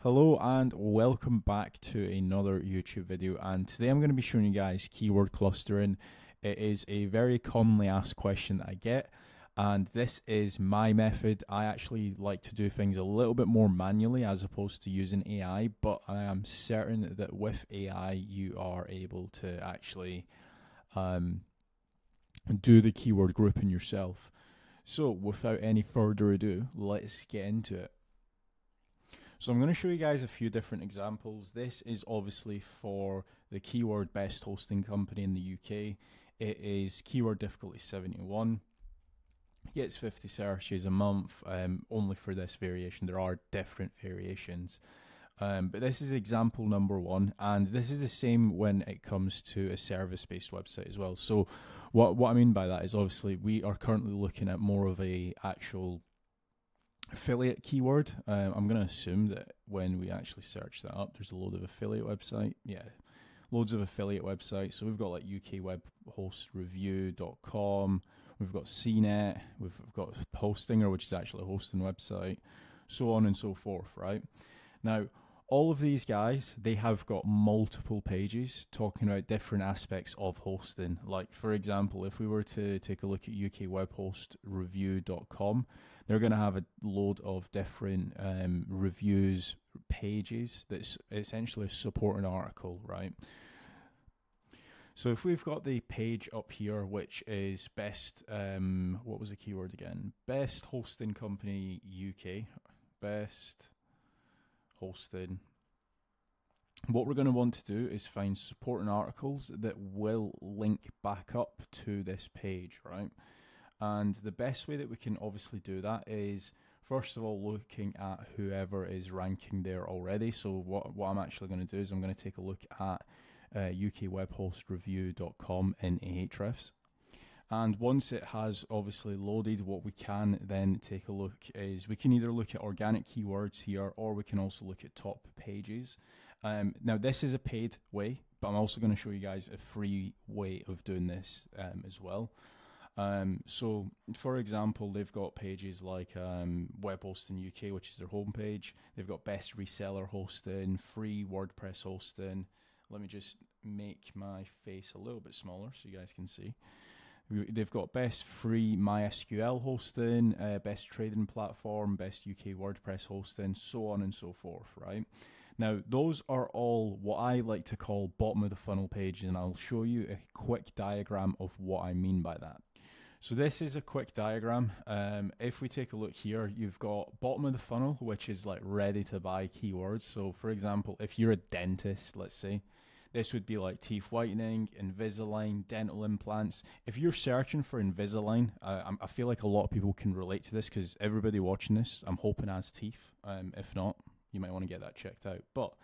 Hello and welcome back to another YouTube video, and today I'm going to be showing you guys keyword clustering. It is a very commonly asked question that I get, and this is my method. I actually like to do things a little bit more manually as opposed to using AI, but I am certain that with AI you are able to actually do the keyword grouping yourself. So without any further ado, let's get into it. So I'm going to show you guys a few different examples. This is obviously for the keyword best hosting company in the UK. It is keyword difficulty 71. Gets 50 searches a month, only for this variation. There are different variations. But this is example number one, and this is the same when it comes to a service-based website as well. So what I mean by that is obviously we are currently looking at more of a actual affiliate keyword. I'm going to assume that when we actually search that up, there's a load of affiliate website. Yeah, loads of affiliate websites. So we've got like ukwebhostreview.com, we've got CNET, we've got Hostinger, which is actually a hosting website, so on and so forth, right? Now, all of these guys, they have got multiple pages talking about different aspects of hosting. Like, for example, if we were to take a look at ukwebhostreview.com, they're going to have a load of different reviews pages that's essentially a supporting article, right? So if we've got the page up here, which is best, what was the keyword again? Best hosting company UK, best hosting. What we're going to want to do is find supporting articles that will link back up to this page, right? And the best way that we can obviously do that is, first of all, looking at whoever is ranking there already. So what I'm actually going to do is I'm going to take a look at ukwebhostreview.com in Ahrefs. And once it has obviously loaded, what we can then take a look is we can either look at organic keywords here, or we can also look at top pages. Now this is a paid way, but I'm also going to show you guys a free way of doing this as well. So for example, they've got pages like Web Hosting UK, which is their homepage. They've got best reseller hosting, free WordPress hosting. Let me just make my face a little bit smaller so you guys can see. They've got best free MySQL hosting, best trading platform, best UK WordPress hosting, so on and so forth, right? Now, those are all what I like to call bottom of the funnel pages, and I'll show you a quick diagram of what I mean by that. So this is a quick diagram. If we take a look here, you've got bottom of the funnel, which is like ready to buy keywords. So for example, if you're a dentist, let's say, this would be like teeth whitening, Invisalign, dental implants. If you're searching for Invisalign, I feel like a lot of people can relate to this because everybody watching this, I'm hoping, has teeth. If not, you might want to get that checked out. But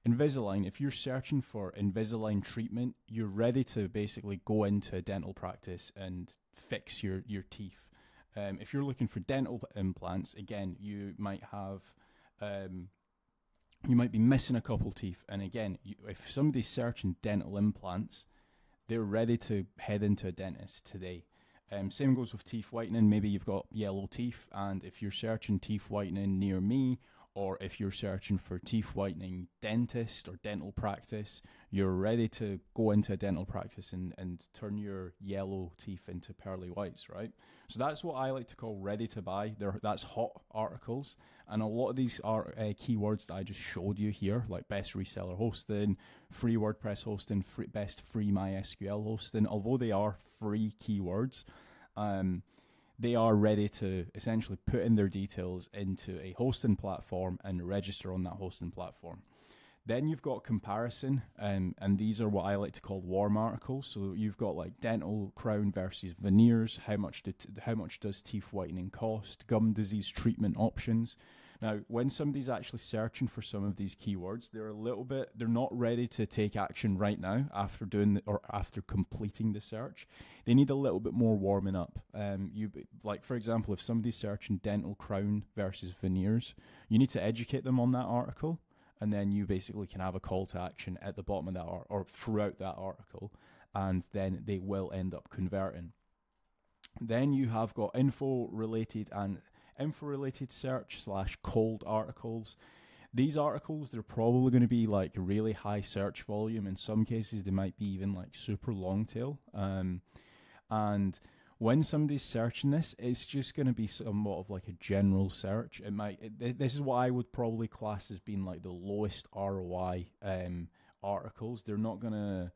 Invisalign, if you're searching for Invisalign treatment, you're ready to basically go into a dental practice and fix your teeth. If you're looking for dental implants, again, you might have... you might be missing a couple teeth, and again, if somebody's searching dental implants, they're ready to head into a dentist today. Same goes with teeth whitening. Maybe you've got yellow teeth, and if you're searching teeth whitening near me, or if you're searching for teeth whitening dentist or dental practice, you're ready to go into a dental practice and turn your yellow teeth into pearly whites, right? So that's what I like to call ready to buy. That's hot articles. And a lot of these are keywords that I just showed you here, like best reseller hosting, free WordPress hosting, best free MySQL hosting. Although they are free keywords, they are ready to essentially put in their details into a hosting platform and register on that hosting platform. Then you've got comparison, and these are what I like to call warm articles. So you've got like dental crown versus veneers, how much does teeth whitening cost, gum disease treatment options. Now, when somebody's actually searching for some of these keywords, they're not ready to take action right now after after completing the search. They need a little bit more warming up. Like for example, if somebody's searching dental crown versus veneers, you need to educate them on that article, and then you basically can have a call to action at the bottom of that or throughout that article, and then they will end up converting. Then you have got info related search / cold articles. These articles, they're probably going to be like really high search volume. In some cases, they might be even like super long tail. And when somebody's searching this, it's just going to be somewhat of like a general search. This is what I would probably class as being like the lowest ROI articles. They're not going to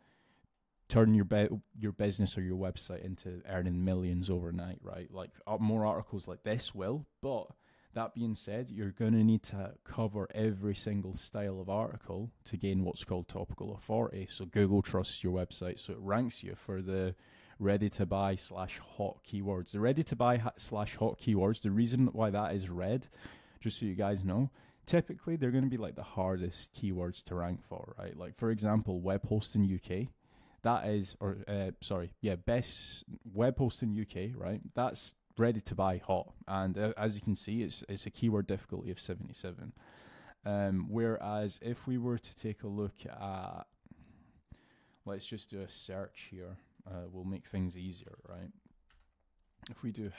turn your business or your website into earning millions overnight, right? Like more articles like this will, but that being said, you're going to need to cover every single style of article to gain what's called topical authority. So Google trusts your website, so it ranks you for the ready to buy / hot keywords. The ready to buy / hot keywords, the reason why that is red, just so you guys know, typically they're going to be like the hardest keywords to rank for, right? Like for example, web hosting UK. That is, best web hosting UK, right? That's ready to buy hot, and as you can see, it's a keyword difficulty of 77. Whereas if we were to take a look at, let's just do a search here, we'll make things easier, right? If we do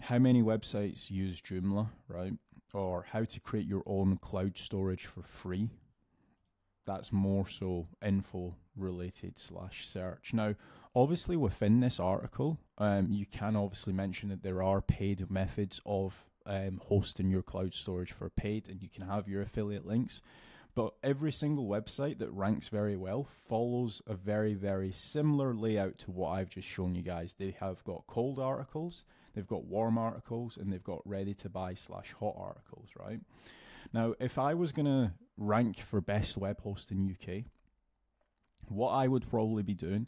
how many websites use Joomla, right? Or how to create your own cloud storage for free. That's more so info related / search. Now, obviously within this article, you can obviously mention that there are paid methods of hosting your cloud storage for paid, and you can have your affiliate links. But every single website that ranks very well follows a very, very similar layout to what I've just shown you guys. They have got cold articles, they've got warm articles, and they've got ready to buy / hot articles, right? Now, if I was going to rank for best web hosting UK, what I would probably be doing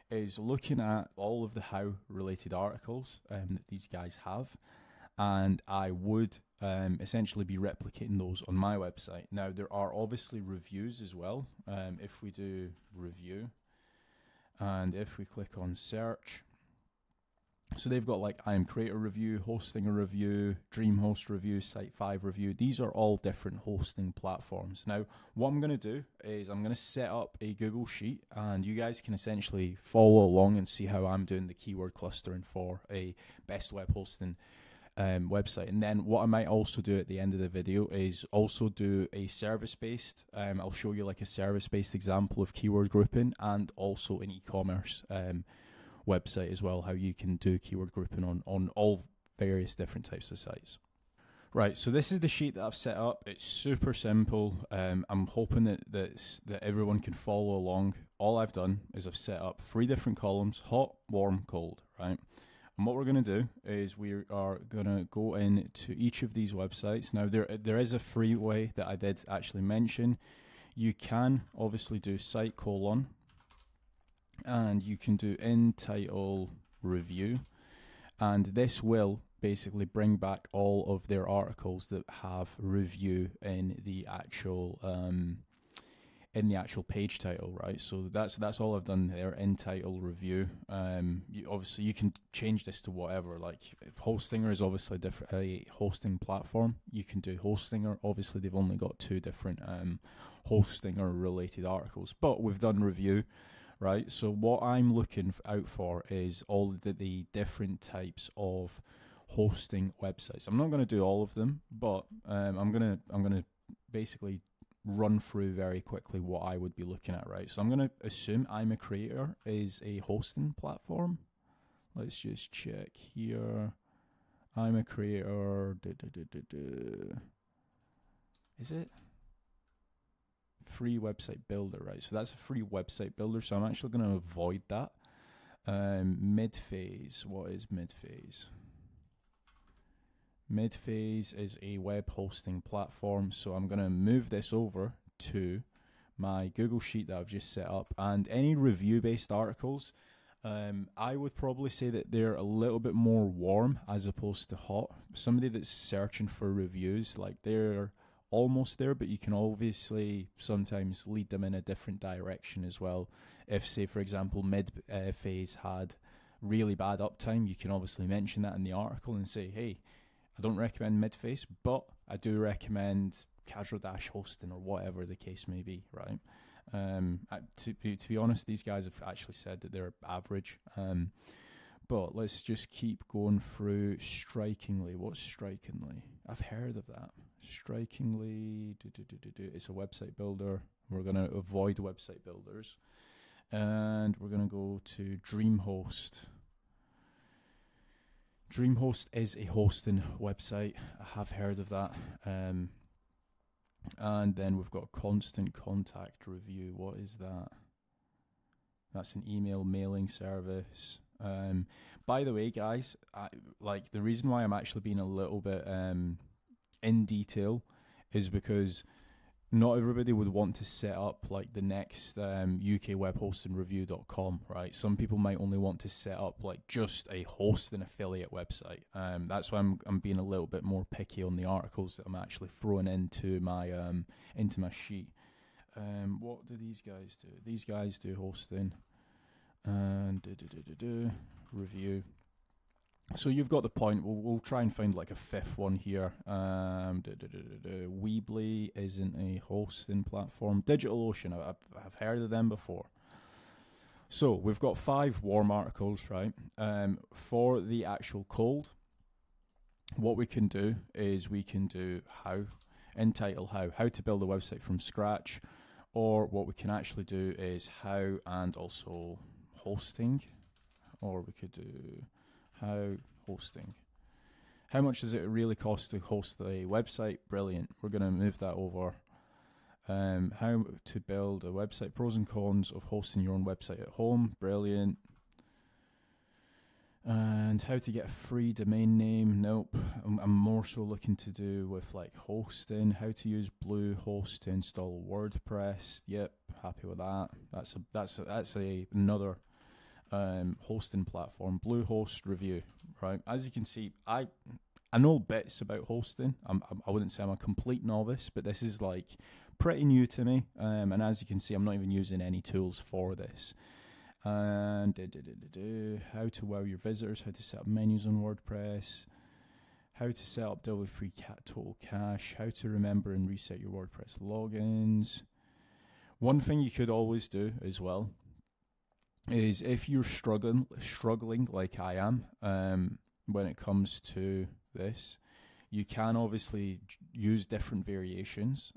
is looking at all of the how related articles that these guys have, and I would essentially be replicating those on my website. Now, there are obviously reviews as well. If we do review, and if we click on search, so they've got like I Am Creator review, Hosting a review, DreamHost review, Site5 review. These are all different hosting platforms. Now, what I'm going to do is I'm going to set up a Google Sheet, and you guys can essentially follow along and see how I'm doing the keyword clustering for a best web hosting website. And then what I might also do at the end of the video is also do a service-based. I'll show you like a service-based example of keyword grouping, and also an e-commerce website as well, how you can do keyword grouping on all various different types of sites. Right, so this is the sheet that I've set up. It's super simple. I'm hoping that everyone can follow along. All I've done is I've set up 3 different columns: hot, warm, cold, right? And what we're going to do is we are going to go into each of these websites. Now, there is a free way that I did actually mention. You can obviously do site : and you can do in title review, and this will basically bring back all of their articles that have review in the actual page title, right? So that's all I've done there, in title review. Obviously you can change this to whatever, like Hostinger is obviously a hosting platform. You can do Hostinger. Obviously they've only got 2 different Hostinger related articles, but we've done review. Right, so what I'm looking out for is all the different types of hosting websites. I'm not going to do all of them, but I'm gonna basically run through very quickly what I would be looking at. Right, so I'm going to assume I'm a Creator is a hosting platform. Let's just check here. I'm a Creator. Is it? Free website builder, right? So that's a free website builder, so I'm actually going to avoid that. Mid-phase, what is mid-phase? Mid-phase is a web hosting platform, so I'm going to move this over to my Google Sheet that I've just set up. And any review-based articles, I would probably say that they're a little bit more warm as opposed to hot. Somebody that's searching for reviews, like they're almost there, but you can obviously sometimes lead them in a different direction as well. If, say, for example, mid-phase had really bad uptime, you can obviously mention that in the article and say, hey, I don't recommend mid-phase, but I do recommend casual dash hosting or whatever the case may be, right? To be honest, these guys have actually said that they're average. But let's just keep going through Strikingly. What's Strikingly? I've heard of that. Strikingly, it's a website builder. We're going to avoid website builders. And we're going to go to DreamHost. DreamHost is a hosting website. I have heard of that. And then we've got Constant Contact Review. What is that? That's an email mailing service. By the way, guys, the reason why I'm actually being a little bit in detail is because not everybody would want to set up like the next ukwebhostingreview.com, right? Some people might only want to set up like just a hosting affiliate website. That's why I'm being a little bit more picky on the articles that I'm actually throwing into my sheet. What do these guys do? These guys do hosting and review. So you've got the point. We'll try and find like a fifth one here. Weebly isn't a hosting platform. DigitalOcean, I've heard of them before. So we've got 5 warm articles, right? For the actual cold, what we can do is we can do entitle how to build a website from scratch, or what we can actually do is how and also hosting, or we could do how hosting. How much does it really cost to host a website? Brilliant. We're going to move that over. How to build a website. Pros and cons of hosting your own website at home. Brilliant. And how to get a free domain name. Nope. I'm more so looking to do with like hosting. How to use Bluehost to install WordPress. Yep. Happy with that. That's another hosting platform. Bluehost review, right? As you can see, I know bits about hosting. I wouldn't say I'm a complete novice, but this is like pretty new to me. And as you can see, I'm not even using any tools for this. And how to wow your visitors, how to set up menus on WordPress, how to set up double free total cache, how to remember and reset your WordPress logins. One thing you could always do as well is if you're struggling like I am when it comes to this, you can obviously use different variations,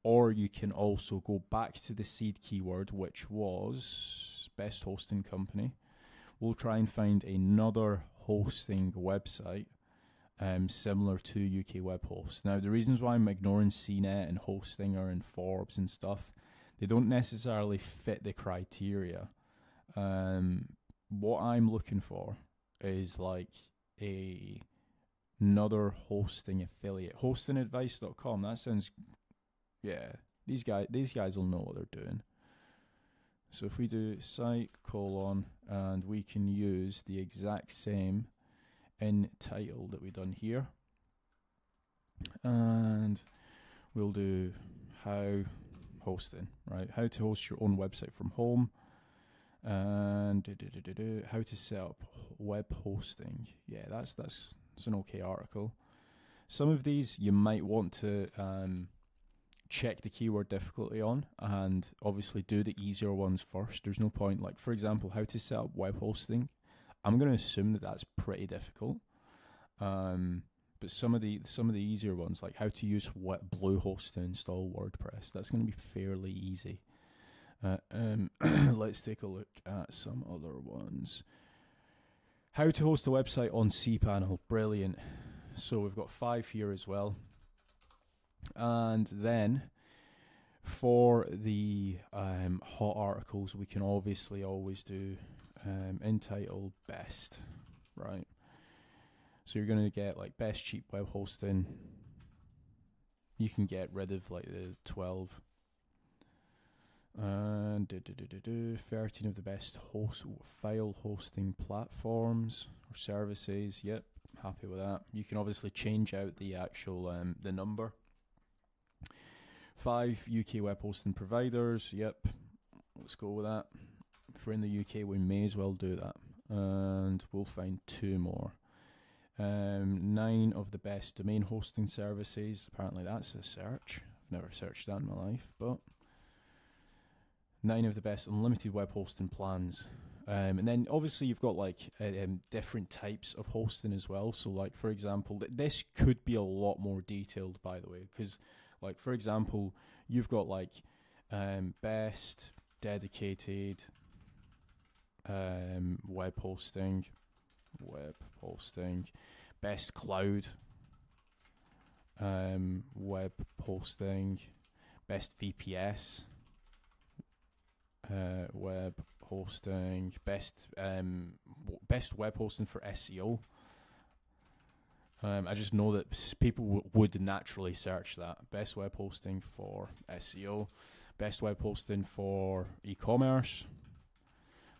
or you can also go back to the seed keyword, which was best hosting company. We'll try and find another hosting website similar to UK Web Host. Now, the reasons why I'm ignoring CNET and Hostinger and Forbes and stuff, they don't necessarily fit the criteria. What I'm looking for is like another hosting affiliate. Hostingadvice.com. That sounds, yeah. These guys will know what they're doing. So if we do site : and we can use the exact same in title that we've done here, and we'll do how hosting, right? How to host your own website from home. And how to set up web hosting. Yeah, that's an okay article. Some of these you might want to check the keyword difficulty on, and obviously do the easier ones first. There's no point, like for example, how to set up web hosting. I'm going to assume that that's pretty difficult. But some of the easier ones, like how to use Bluehost to install WordPress, that's going to be fairly easy. Let's take a look at some other ones. How to host a website on cPanel. Brilliant. So we've got 5 here as well. And then for the hot articles, we can obviously always do entitled best, right? So you're going to get like best cheap web hosting. You can get rid of like the 12. And 13 of the best file hosting platforms or services. Yep, happy with that. You can obviously change out the actual the number. 5 UK web hosting providers. Yep, let's go with that. If we're in the UK, we may as well do that. And we'll find 2 more. 9 of the best domain hosting services. Apparently that's a search. I've never searched that in my life, but 9 of the best unlimited web hosting plans. And then obviously you've got like different types of hosting as well. So like, for example, this could be a lot more detailed, by the way, because like, for example, you've got like best dedicated web hosting, best cloud web hosting, best VPS web hosting, best web hosting for SEO. I just know that people would naturally search that. Best web hosting for SEO, best web hosting for e-commerce,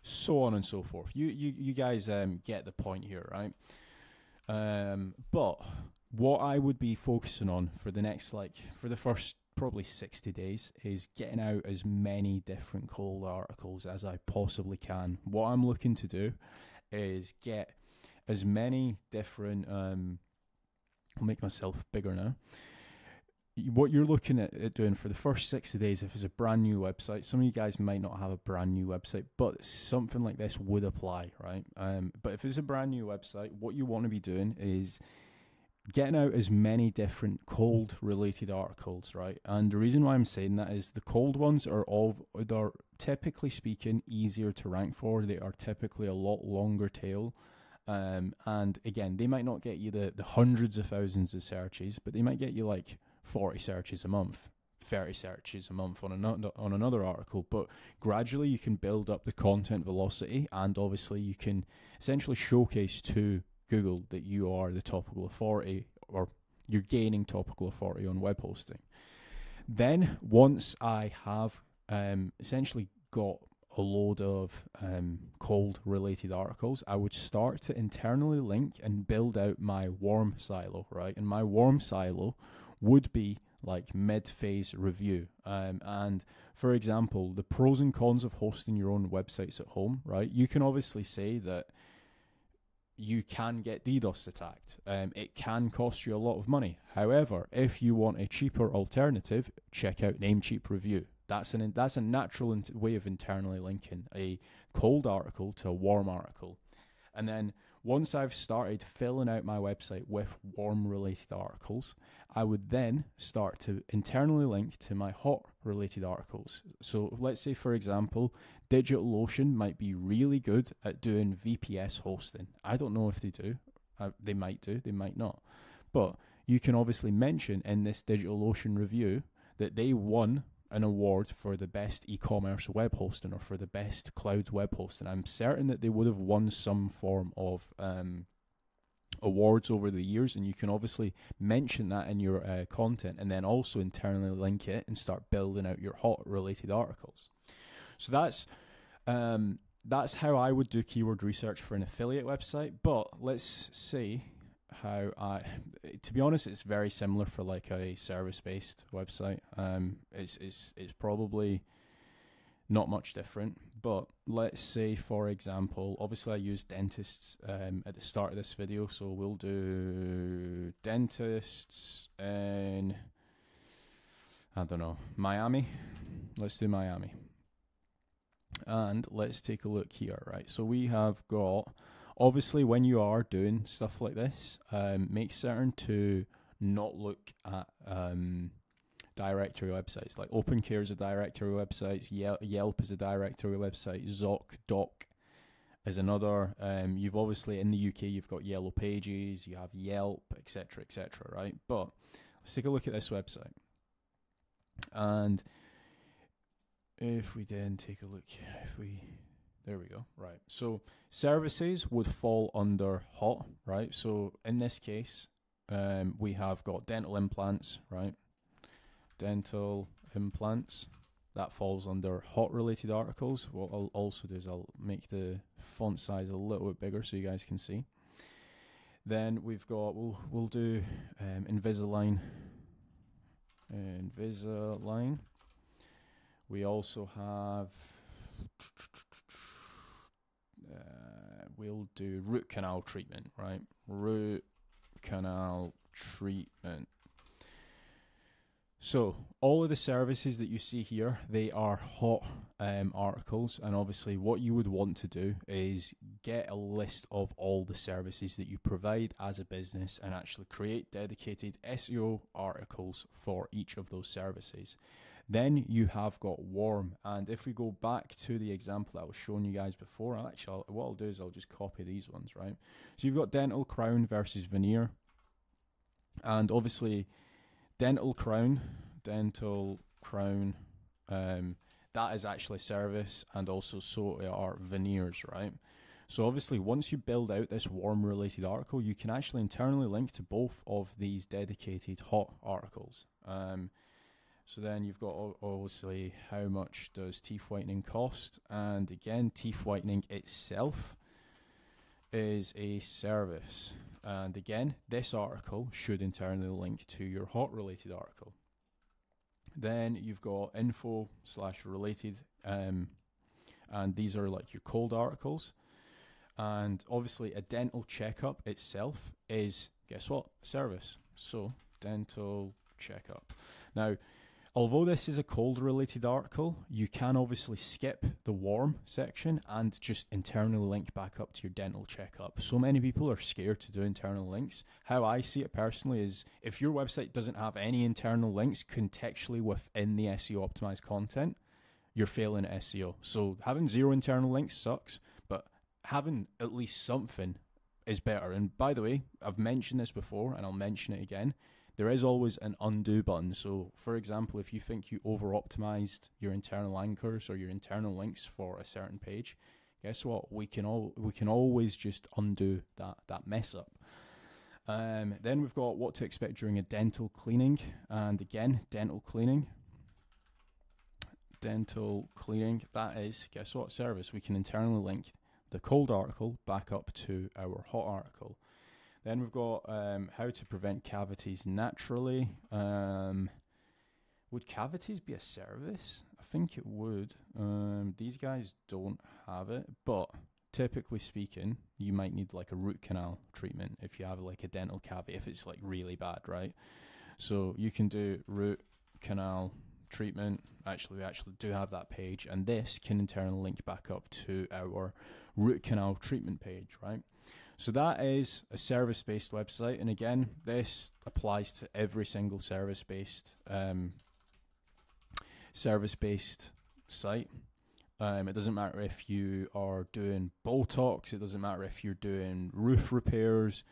so on and so forth. You guys get the point here, right? But what I would be focusing on for the next, for the first probably 60 days is getting out as many different cold articles as I possibly can. What I'm looking to do is get as many different, I'll make myself bigger now. What you're looking at doing for the first 60 days, if it's a brand new website, some of you guys might not have a brand new website, but something like this would apply, right? But if it's a brand new website, what you want to be doing is getting out as many different cold related articles, right? And the reason why I'm saying that is the cold ones they're typically speaking easier to rank for. They are typically a lot longer tail. And again, they might not get you the hundreds of thousands of searches, but they might get you like 40 searches a month, 30 searches a month on another article. But gradually you can build up the content velocity, and obviously you can essentially showcase to Google that you are the topical authority, or you're gaining topical authority on web hosting. Then once I have essentially got a load of cold related articles, I would start to internally link and build out my warm silo, right? And my warm silo would be like mid-phase review. And for example, the pros and cons of hosting your own websites at home, right? You can obviously say that you can get DDoS attacked. It can cost you a lot of money. However, if you want a cheaper alternative, check out Namecheap Review. That's a natural way of internally linking a cold article to a warm article. And then once I've started filling out my website with warm related articles, I would then start to internally link to my hot related articles. So let's say, for example, DigitalOcean might be really good at doing VPS hosting. I don't know if they do. They might do, they might not. But you can obviously mention in this DigitalOcean review that they won an award for the best e-commerce web hosting or for the best cloud web hosting. I'm certain that they would have won some form of awards over the years, and you can obviously mention that in your content, and then also internally link it and start building out your hot related articles. So that's how I would do keyword research for an affiliate website. But let's see how to be honest, it's very similar for like a service-based website. It's probably not much different. But let's say, for example, obviously I use dentists at the start of this video, so we'll do dentists in, I don't know, Miami. Let's do Miami. And let's take a look here, right? So we have got, obviously when you are doing stuff like this, make certain to not look at directory websites. Like OpenCare is a directory website, Yelp is a directory website, ZocDoc is another. You've obviously in the UK you've got Yellow Pages, you have Yelp, etc., right? But let's take a look at this website. And if we then take a look, there we go, right. So services would fall under hot, right? So in this case, we have got dental implants, right? Dental implants, that falls under hot related articles. What I'll also do is I'll make the font size a little bit bigger so you guys can see. Then we've got, we'll do Invisalign. We also have, we'll do root canal treatment, right? Root canal treatment. So all of the services that you see here, they are hot articles, and obviously what you would want to do is get a list of all the services that you provide as a business and actually create dedicated SEO articles for each of those services. Then you have got warm, and if we go back to the example that I was showing you guys before, what I'll do is I'll just copy these ones, right? So you've got dental crown versus veneer, and obviously dental crown, that is actually a service, and also so are veneers, right? So obviously once you build out this warm related article, you can actually internally link to both of these dedicated hot articles. So then you've got obviously how much does teeth whitening cost, and again, teeth whitening itself is a service, and again this article should internally link to your hot related article. Then you've got info / related, and these are like your cold articles. And obviously a dental checkup itself is, guess what, a service. So dental checkup. Now, although this is a cold related article, you can obviously skip the warm section and just internally link back up to your dental checkup. So many people are scared to do internal links. How I see it personally is if your website doesn't have any internal links contextually within the SEO optimized content, you're failing at SEO. So having 0 internal links sucks, but having at least something is better. And by the way, I've mentioned this before and I'll mention it again. There is always an undo button. So for example, if you think you over optimized your internal anchors or your internal links for a certain page, guess what? We can always just undo that mess up. Then we've got what to expect during a dental cleaning. And again, dental cleaning, that is, guess what, service. We can internally link the cold article back up to our hot article. Then we've got how to prevent cavities naturally. Would cavities be a service? I think it would. These guys don't have it, but typically speaking, you might need like a root canal treatment if you have like a dental cavity, if it's like really bad, right? So you can do root canal treatment. Actually, we actually do have that page, and this can internally link back up to our root canal treatment page, right? So that is a service-based website, and again, this applies to every single service-based site. It doesn't matter if you are doing Botox, it doesn't matter if you're doing roof repairs.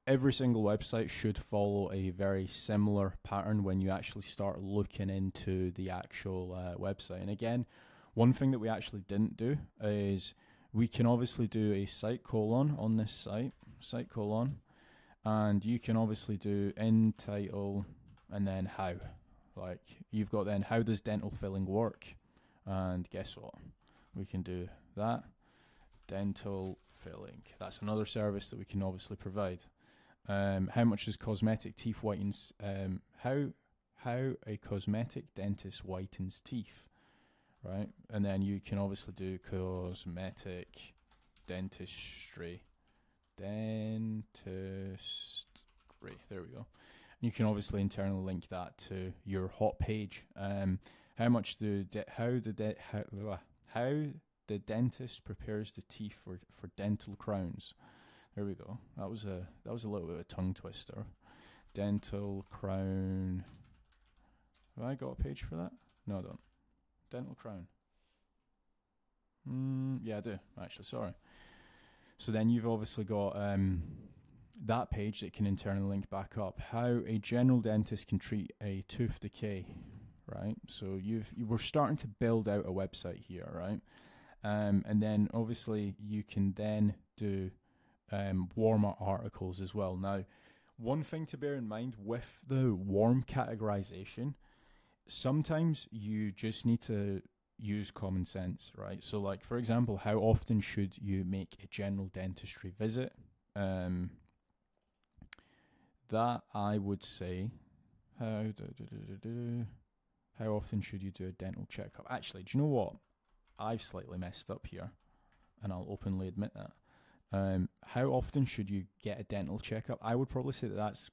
Every single website should follow a very similar pattern when you actually start looking into the actual website. And again, one thing that we actually didn't do is we can obviously do a site colon on this site colon, and you can obviously do in title and then how. Like you've got then how does dental filling work, and guess what? We can do that. Dental filling. That's another service that we can obviously provide. How much does cosmetic teeth whitens? How a cosmetic dentist whitens teeth, right? And then you can obviously do cosmetic dentistry. There we go. You can obviously internally link that to your hot page. How the dentist prepares the teeth for dental crowns. There we go. That was a little bit of a tongue twister. Dental crown. Have I got a page for that? No, I don't. Dental crown. Yeah, I do. Actually, sorry. So then you've obviously got that page that can internally link back up. How a general dentist can treat a tooth decay, right? So we're starting to build out a website here, right? And then obviously you can then do warmer articles as well. Now, one thing to bear in mind with the warm categorization, sometimes you just need to use common sense, right? So like, for example, how often should you make a general dentistry visit? That I would say, how often should you do a dental checkup? Actually, do you know what? I've slightly messed up here, and I'll openly admit that. How often should you get a dental checkup? I would probably say that's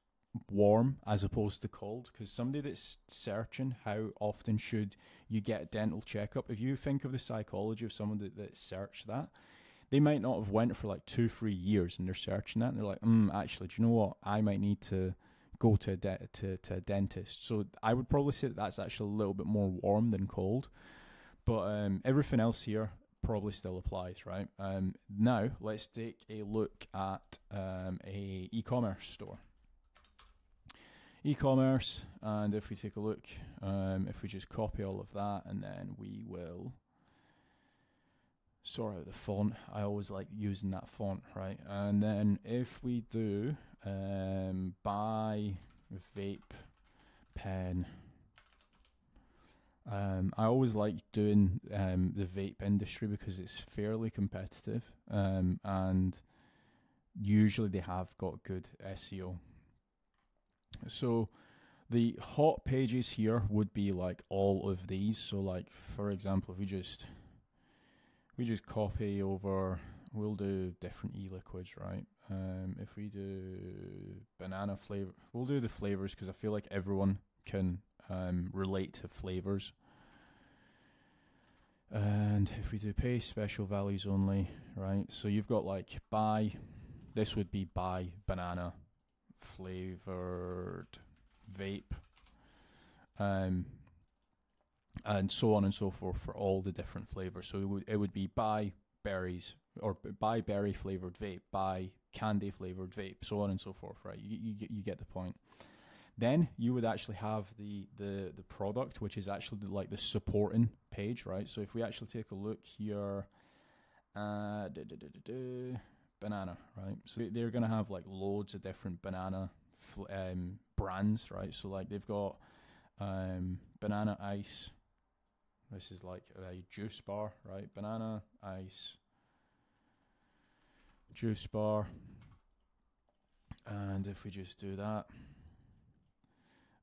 warm as opposed to cold, because somebody that's searching how often should you get a dental checkup, if you think of the psychology of someone that searched that, they might not have went for like 2-3 years and they're searching that and they're like, actually, do you know what, I might need to go to a dentist. So I would probably say that that's actually a little bit more warm than cold, but everything else here probably still applies, right? Now let's take a look at a e-commerce store. E-commerce, and if we take a look, if we just copy all of that, and then we will sort out the font. I always like using that font, right? And then if we do buy vape pen, I always like doing the vape industry because it's fairly competitive, and usually they have got good SEO. So the hot pages here would be like all of these. So like, for example, if we just copy over, we'll do different e-liquids, right? If we do banana flavor, we'll do the flavors because I feel like everyone can relate to flavors. And if we do pay special values only, right? So you've got like buy, this would be buy banana flavored vape, and so on and so forth for all the different flavors. So it would be buy berries, or buy berry flavored vape, buy candy flavored vape, so on and so forth, right? You get the point. Then you would actually have the product, which is actually like the supporting page, right? So if we actually take a look here, banana, right? So they're going to have like loads of different banana brands, right? So like they've got banana ice. This is like a juice bar, right? Banana ice juice bar. And if we just do that,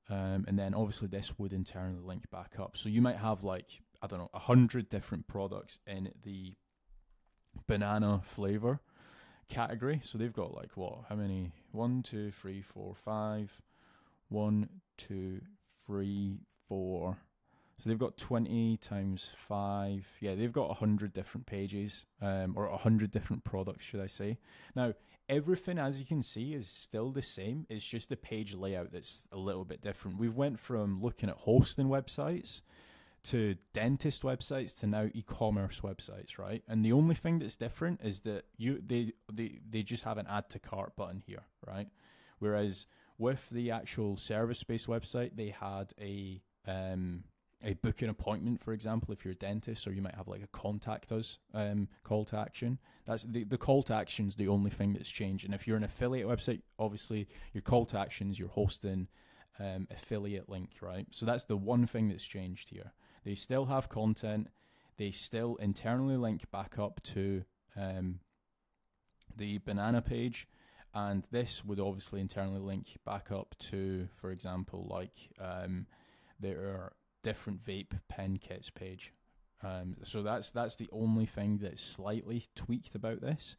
and then obviously this would internally link back up. So you might have like, I don't know, 100 different products in the banana flavor category. So they've got like what? How many? 1, 2, 3, 4, 5. 1, 2, 3, 4. So they've got 20 times 5. Yeah, they've got 100 different pages, or 100 different products, should I say. Now, everything, as you can see, is still the same. It's just the page layout that's a little bit different. We went from looking at hosting websites to dentist websites to now e-commerce websites, right? And the only thing that's different is that they just have an add to cart button here, right? Whereas with the actual service-based website, they had a book an appointment, for example, if you're a dentist, or you might have like a contact us call to action. That's the call to action is the only thing that's changed. And if you're an affiliate website, obviously your call to actions, you're hosting affiliate link, right? So that's the one thing that's changed here. They still have content. They still internally link back up to the banana page. And this would obviously internally link back up to, for example, like there are different vape pen kits page. So that's the only thing that's slightly tweaked about this.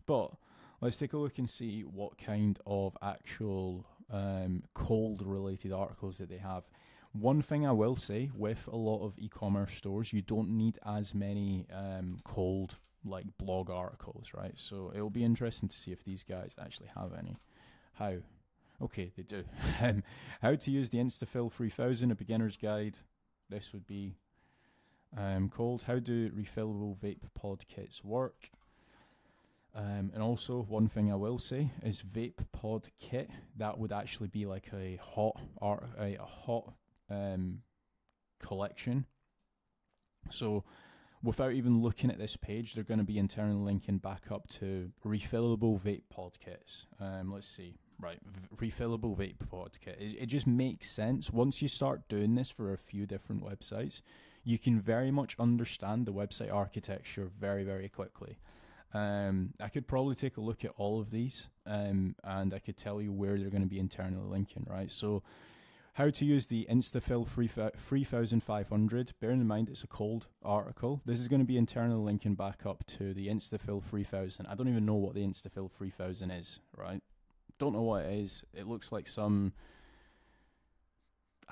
But let's take a look and see what kind of actual cold related articles that they have. One thing I will say, with a lot of e-commerce stores, you don't need as many cold like blog articles, right? So it'll be interesting to see if these guys actually have any. How? Okay, they do. How to use the Instafill 3000, a beginner's guide. This would be called How Do Refillable Vape Pod Kits Work? And also, one thing I will say is Vape Pod Kit, that would actually be like a hot collection. So without even looking at this page, they're going to be internally linking back up to refillable vape pod kits. Let's see. Right, refillable vape pod kit. It just makes sense. Once you start doing this for a few different websites, you can very much understand the website architecture very, very quickly. I could probably take a look at all of these, and I could tell you where they're going to be internally linking, right? So how to use the Instafill 3500. Bearing in mind it's a cold article, this is going to be internally linking back up to the Instafill 3000. I don't even know what the Instafill 3000 is, right? Don't know what it is. It looks like some,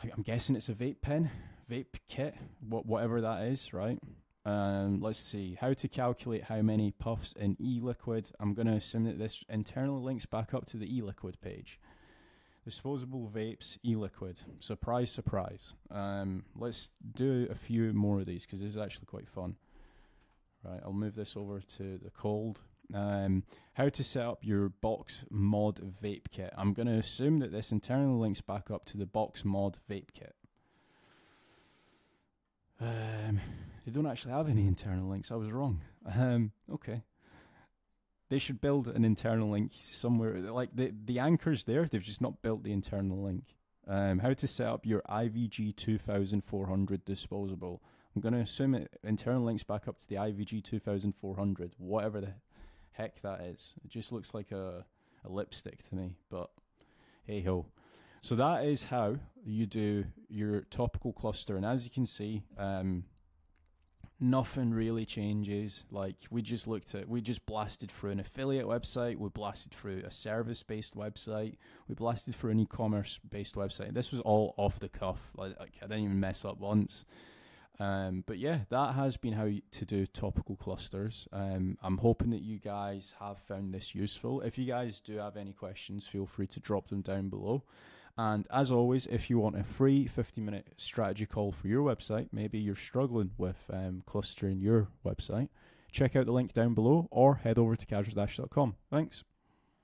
I'm guessing it's a vape pen, vape kit, whatever that is, right? Let's see, how to calculate how many puffs in e-liquid. I'm going to assume that this internally links back up to the e-liquid page. Disposable vapes, e-liquid. Surprise, surprise. Let's do a few more of these because this is actually quite fun. Right, I'll move this over to the cold. How to set up your box mod vape kit. I'm going to assume that this internally links back up to the box mod vape kit. They don't actually have any internal links. I was wrong. Okay. They should build an internal link somewhere. Like the anchor's there. They've just not built the internal link. How to set up your IVG 2400 disposable. I'm going to assume it internal links back up to the IVG 2400, whatever the heck that is. It just looks like a lipstick to me, but hey ho. So that is how you do your topical cluster. And as you can see, nothing really changes. Like we just blasted through an affiliate website, we blasted through a service-based website, we blasted through an e-commerce-based website. This was all off the cuff. Like I didn't even mess up once. But yeah, that has been how to do topical clusters. I'm hoping that you guys have found this useful. If you guys do have any questions, feel free to drop them down below. And as always, if you want a free 50-minute strategy call for your website, maybe you're struggling with clustering your website, check out the link down below or head over to casualdash.com. Thanks.